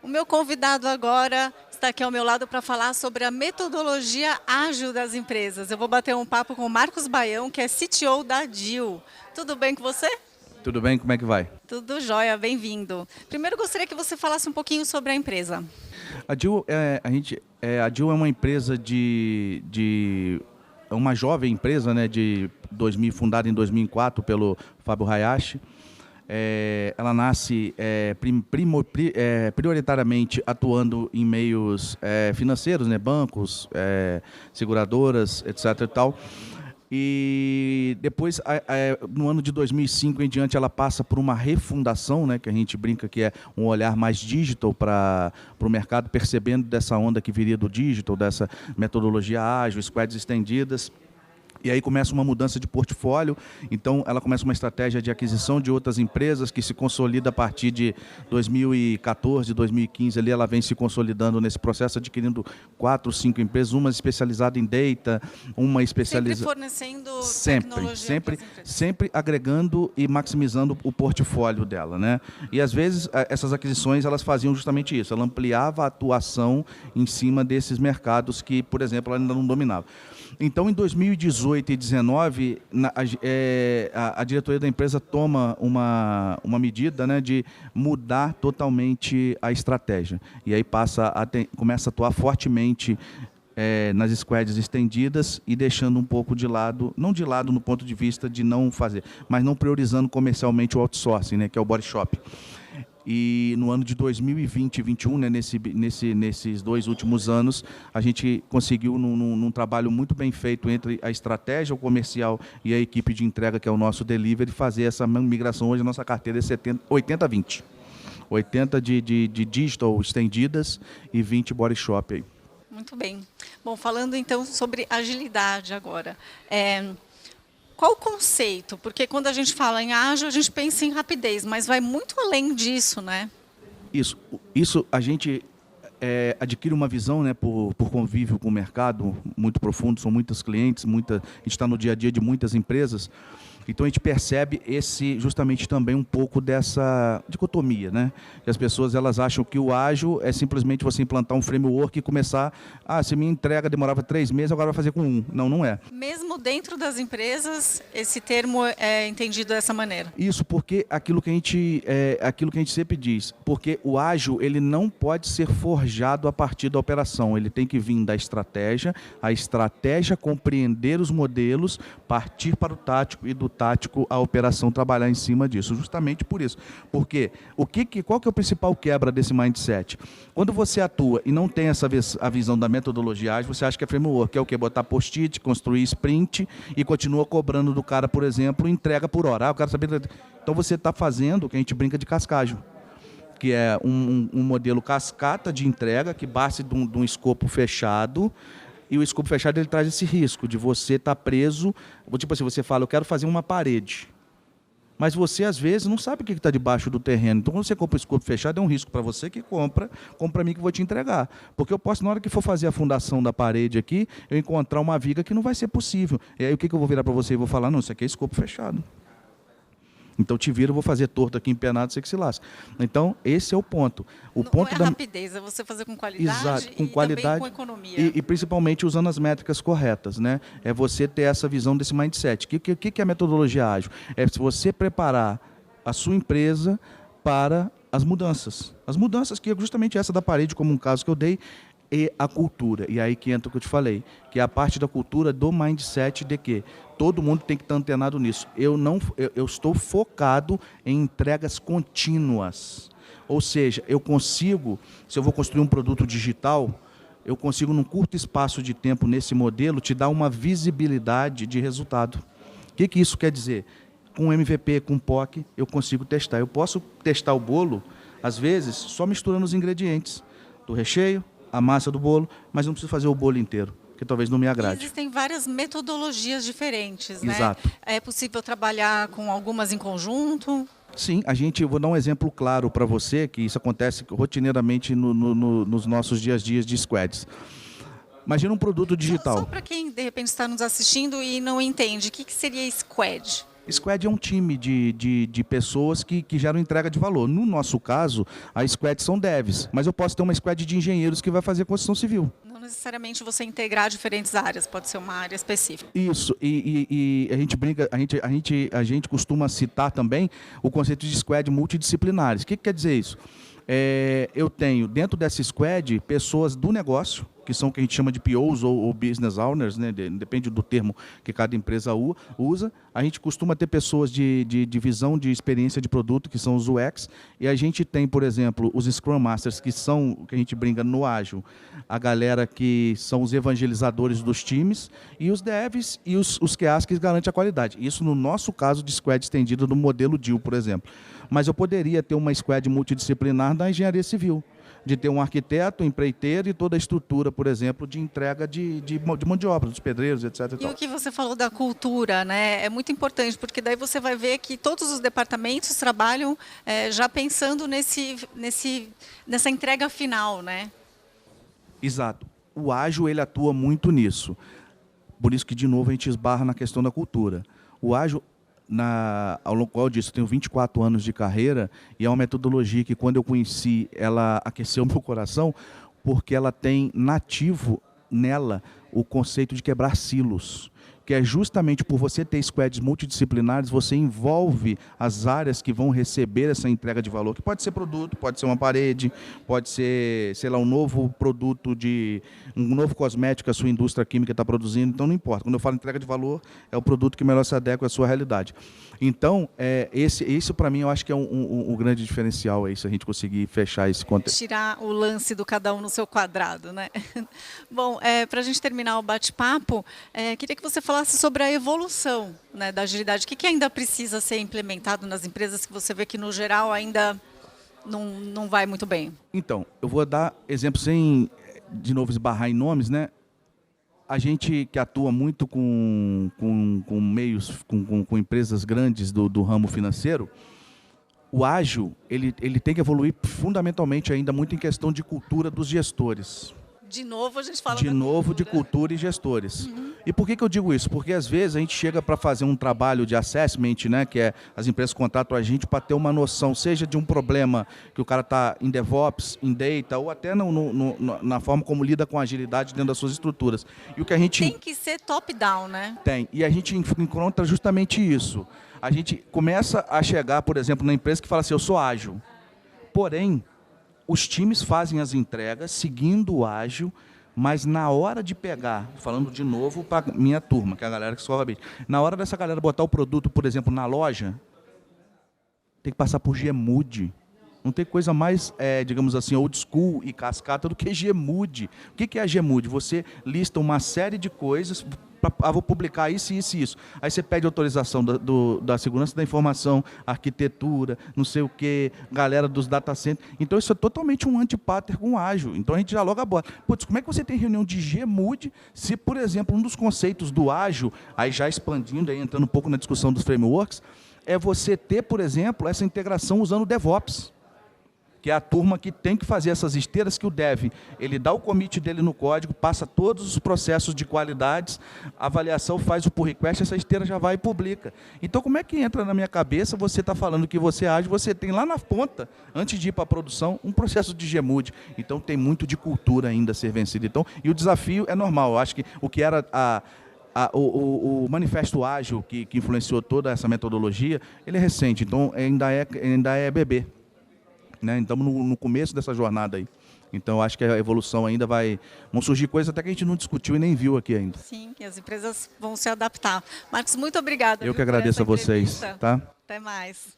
O meu convidado agora está aqui ao meu lado para falar sobre a metodologia ágil das empresas. Eu vou bater um papo com o Marcos Baião, que é CTO da DIL. Tudo bem com você? Tudo bem? Como é que vai? Tudo jóia, bem-vindo. Primeiro, gostaria que você falasse um pouquinho sobre a empresa. A DIL é uma empresa uma jovem empresa, né, fundada em 2004 pelo Fábio Hayashi. Ela nasce prioritariamente atuando em meios financeiros, né, bancos, seguradoras, etc. e tal. E depois, no ano de 2005 em diante, ela passa por uma refundação, né, que a gente brinca que é um olhar mais digital para o mercado, percebendo dessa onda que viria do digital, dessa metodologia ágil, squads estendidas. E aí começa uma mudança de portfólio, então ela começa uma estratégia de aquisição de outras empresas que se consolida a partir de 2014, 2015, ali ela vem se consolidando nesse processo, adquirindo 4, 5 empresas, uma especializada em data, uma especializada... Sempre fornecendo tecnologia para as empresas. Sempre agregando e maximizando o portfólio dela, né? E às vezes essas aquisições elas faziam justamente isso, ela ampliava a atuação em cima desses mercados que, por exemplo, ela ainda não dominava. Então, em 2018 e 2019, a diretoria da empresa toma uma medida, né, de mudar totalmente a estratégia. E aí começa a atuar fortemente nas squads estendidas e deixando um pouco de lado, não de lado no ponto de vista de não fazer, mas não priorizando comercialmente o outsourcing, né, que é o body shop. E no ano de 2020 e 2021, né, nesses 2 últimos anos, a gente conseguiu, num trabalho muito bem feito entre a estratégia, o comercial e a equipe de entrega, que é o nosso delivery, fazer essa migração. Hoje a nossa carteira é 80-20. 80 de digital estendidas e 20 body shop aí. Muito bem. Bom, falando então sobre agilidade agora. Qual o conceito? Porque quando a gente fala em ágil, a gente pensa em rapidez, mas vai muito além disso, né? Isso a gente adquire uma visão, né, por convívio com o mercado muito profundo, são muitos clientes, a gente está no dia a dia de muitas empresas, então a gente percebe justamente também um pouco dessa dicotomia, né? Que as pessoas elas acham que o ágil é simplesmente você implantar um framework e começar, se minha entrega demorava 3 meses, agora vai fazer com 1. Não, não é. Mesmo dentro das empresas, esse termo é entendido dessa maneira. Isso, porque aquilo que a gente sempre diz, porque o ágil ele não pode ser forjado a partir da operação, ele tem que vir da estratégia, a estratégia compreender os modelos, partir para o tático e do tático a operação trabalhar em cima disso, justamente por isso. Porque qual que é o principal quebra desse mindset? Quando você atua e não tem a visão da metodologia ágil, você acha que é framework, que é o quê? Botar post-it, construir sprint e continua cobrando do cara, por exemplo, entrega por hora. O cara sabe... Então você está fazendo o que a gente brinca de cascagem, que é um modelo cascata de entrega que base de um escopo fechado. E o escopo fechado ele traz esse risco de você estar preso. Tipo assim, você fala, eu quero fazer uma parede. Mas você, às vezes, não sabe o que está debaixo do terreno. Então, quando você compra o escopo fechado, é um risco para você que compra a mim que eu vou te entregar. Porque eu posso, na hora que for fazer a fundação da parede aqui, eu encontrar uma viga que não vai ser possível. E aí, o que eu vou virar para você e vou falar? Não, isso aqui é escopo fechado. Então, te vira, eu vou fazer torto aqui, empenado, você que se lasca. Então, esse é o ponto. Não é rapidez, é você fazer com qualidade. Exato, com e qualidade, também com economia. E principalmente usando as métricas corretas, né? É você ter essa visão desse mindset. O que é a metodologia ágil? É você preparar a sua empresa para as mudanças. As mudanças que é justamente essa da parede, como um caso que eu dei, e a cultura. E aí que entra o que eu te falei, que é a parte da cultura do mindset de que todo mundo tem que estar antenado nisso. Eu estou focado em entregas contínuas. Ou seja, se eu vou construir um produto digital, eu consigo, num curto espaço de tempo nesse modelo, te dar uma visibilidade de resultado. O que isso quer dizer? Com MVP, com POC, eu consigo testar. Eu posso testar o bolo, às vezes, só misturando os ingredientes do recheio, a massa do bolo, mas não preciso fazer o bolo inteiro, que talvez não me agrade. Existem várias metodologias diferentes, né? Exato. É possível trabalhar com algumas em conjunto? Sim, eu vou dar um exemplo claro para você, que isso acontece rotineiramente nos nossos dias a dias de squads. Imagina um produto digital. Só para quem, de repente, está nos assistindo e não entende, o que seria squad? Squad é um time de pessoas que geram entrega de valor. No nosso caso, a Squad são devs, mas eu posso ter uma Squad de engenheiros que vai fazer construção civil. Não necessariamente você integrar diferentes áreas, pode ser uma área específica. Isso, e a gente brinca, a gente costuma citar também o conceito de Squad multidisciplinares. O que quer dizer isso? Eu tenho dentro dessa Squad pessoas do negócio, que são o que a gente chama de POs ou Business Owners, né? Depende do termo que cada empresa usa. A gente costuma ter pessoas de visão de experiência de produto, que são os UX, e a gente tem, por exemplo, os Scrum Masters, que são o que a gente brinca no ágil, a galera que são os evangelizadores dos times, e os devs e os QAs que garantem a qualidade. Isso no nosso caso de Squad estendida do modelo DIL, por exemplo. Mas eu poderia ter uma Squad multidisciplinar na engenharia civil, de ter um arquiteto, um empreiteiro e toda a estrutura, por exemplo, de entrega de mão de obra, dos pedreiros, etc. E o que você falou da cultura, né? É muito importante, porque daí você vai ver que todos os departamentos trabalham já pensando nessa entrega final, né? Exato. O ágil, ele atua muito nisso. Por isso que, de novo, a gente esbarra na questão da cultura. O ágil, ao longo qual disso, eu tenho 24 anos de carreira e é uma metodologia que, quando eu conheci, ela aqueceu meu coração, porque ela tem nativo nela o conceito de quebrar silos, que é justamente por você ter squads multidisciplinares, você envolve as áreas que vão receber essa entrega de valor, que pode ser produto, pode ser uma parede, pode ser, sei lá, um novo produto, um novo cosmético que a sua indústria química está produzindo, então não importa. Quando eu falo entrega de valor, é o produto que melhor se adequa à sua realidade. Então, esse para mim, eu acho que é um grande diferencial aí, se a gente conseguir fechar esse contexto. Tirar o lance do cada um no seu quadrado, né? Bom, para a gente terminar o bate-papo, queria que você falasse sobre a evolução, né, da agilidade. O que ainda precisa ser implementado nas empresas que você vê que, no geral, ainda não vai muito bem? Então, eu vou dar exemplos sem, de novo, esbarrar em nomes, né? A gente que atua muito com meios, com empresas grandes do ramo financeiro, o ágil, ele tem que evoluir fundamentalmente ainda muito em questão de cultura dos gestores. De novo, a gente fala de novo, de cultura e gestores. Uhum. E por que eu digo isso? Porque, às vezes, a gente chega para fazer um trabalho de assessment, né, que é as empresas contratam a gente para ter uma noção, seja de um problema que o cara está em DevOps, em Data, ou até na forma como lida com agilidade dentro das suas estruturas. E o que a gente... Tem que ser top-down, né? Tem. E a gente encontra justamente isso. A gente começa a chegar, por exemplo, na empresa que fala assim, eu sou ágil. Porém, os times fazem as entregas seguindo o ágil, mas na hora de pegar, falando de novo para minha turma, que é a galera que escova bicho, na hora dessa galera botar o produto, por exemplo, na loja, tem que passar por Gmood. Não tem coisa mais, digamos assim, old school e cascata do que Gmood. O que é a Gmood? Você lista uma série de coisas, vou publicar isso, isso e isso. Aí você pede autorização da segurança da informação, arquitetura, não sei o quê, galera dos data centers. Então isso é totalmente um anti-pattern com ágil. Então a gente já logo aborda. Putz, como é que você tem reunião de Gmood se, por exemplo, um dos conceitos do ágil, aí já expandindo, aí entrando um pouco na discussão dos frameworks, é você ter, por exemplo, essa integração usando o DevOps, que é a turma que tem que fazer essas esteiras que o dev, ele dá o commit dele no código, passa todos os processos de qualidades, a avaliação faz o pull request, essa esteira já vai e publica. Então, como é que entra na minha cabeça, você está falando que você age, você tem lá na ponta, antes de ir para a produção, um processo de Gmood. Então, tem muito de cultura ainda a ser vencido. Então, e o desafio é normal. Eu acho que o que era o manifesto ágil, que influenciou toda essa metodologia, ele é recente, então ainda é bebê. Né? Então, no começo dessa jornada aí. Então, acho que a evolução ainda vão surgir coisas até que a gente não discutiu e nem viu aqui ainda. Sim, e as empresas vão se adaptar. Marcos, muito obrigada. Eu que agradeço a vocês. Tá? Até mais.